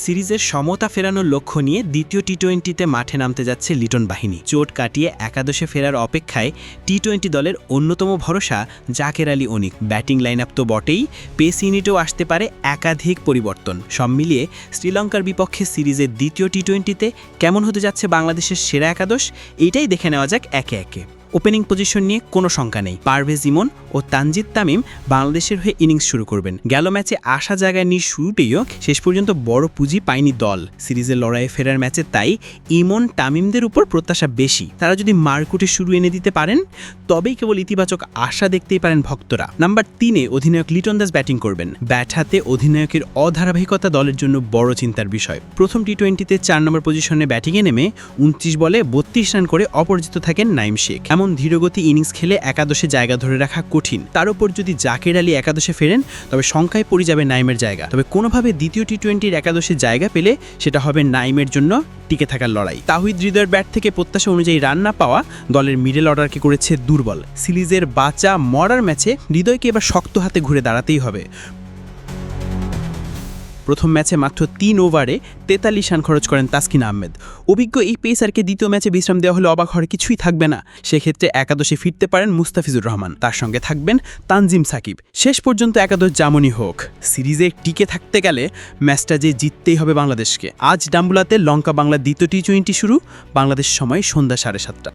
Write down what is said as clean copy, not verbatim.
সিরিজের সমতা ফেরানোর লক্ষ্য নিয়ে দ্বিতীয় টি-20তে মাঠে নামতে যাচ্ছে লিটন বাহিনী। চোট কাটিয়ে একাদশে ফেরার অপেক্ষায় টি-20 দলের অন্যতম ভরসা জাকের আলী অনিক। ব্যাটিং লাইনআপ তো বটেই, পেস ইউনিটেও আসতে পারে একাধিক পরিবর্তন। সব মিলিয়ে শ্রীলঙ্কার বিপক্ষে সিরিজের দ্বিতীয় টি-20তে কেমন হতে যাচ্ছে বাংলাদেশের সেরা একাদশ, এইটাই দেখে নেওয়া যাক একে একে। ওপেনিং পজিশন নিয়ে কোনো শঙ্কা নেই, পারভেজ ইমন ও তানজিদ তামিম বাংলাদেশের হয়ে ইনিংস শুরু করবেন। গেল ম্যাচে আশা জায়গায় নিয়ে শুরুতেও শেষ পর্যন্ত বড় পুঁজি পায়নি দল। সিরিজের লড়াইয়ে ফেরার ম্যাচে তাই ইমন তামিমদের উপর প্রত্যাশা বেশি। তারা যদি মারকুটে শুরু এনে দিতে পারেন তবেই কেবল ইতিবাচক আশা দেখতেই পারেন ভক্তরা। নাম্বার 3-এ অধিনায়ক লিটন দাস ব্যাটিং করবেন। ব্যাট হাতে অধিনায়কের অধারাবাহিকতা দলের জন্য বড় চিন্তার বিষয়। প্রথম টি-20তে 4 নম্বর পজিশনে ব্যাটিংয়ে নেমে 29 বলে 32 রান করে অপরাজিত থাকেন নাইম শেখ। এমন ধীরগতি ইনিংস খেলে একাদশে জায়গা ধরে রাখা কঠিন। তার উপর যদি জাকের আলী একাদশে ফেরেন তবে সংখ্যায় পড়ে যাবে নাইমের জায়গা। তবে কোনোভাবে দ্বিতীয় টি-20-র একাদশে জায়গা পেলে সেটা হবে নাইমের জন্য টিকে থাকার লড়াই। তাহিদ হৃদয়ের ব্যাট থেকে প্রত্যাশা অনুযায়ী রান না পাওয়া দলের মিডল অর্ডারকে করেছে দুর্বল। সিরিজের বাঁচা মরার ম্যাচে হৃদয়কে এবার শক্ত হাতে ঘুরে দাঁড়াতেই হবে। প্রথম ম্যাচে মাত্র 3 ওভারে 43 রান খরচ করেন তাসকিন আহমেদ। অভিজ্ঞ এই পেসারকে দ্বিতীয় ম্যাচে বিশ্রাম দেওয়া হলে অবাক হওয়ার কিছুই থাকবে না। সেক্ষেত্রে একাদশে ফিরতে পারেন মুস্তাফিজুর রহমান, তার সঙ্গে থাকবেন তানজিম সাকিব। শেষ পর্যন্ত একাদশ যেমনই হোক, সিরিজে টিকে থাকতে গেলে ম্যাচটা যে জিততেই হবে বাংলাদেশকে। আজ ডাম্বুলাতে লঙ্কা বাংলা দ্বিতীয় টি-20 শুরু, বাংলাদেশ সময় সন্ধ্যা 7:30।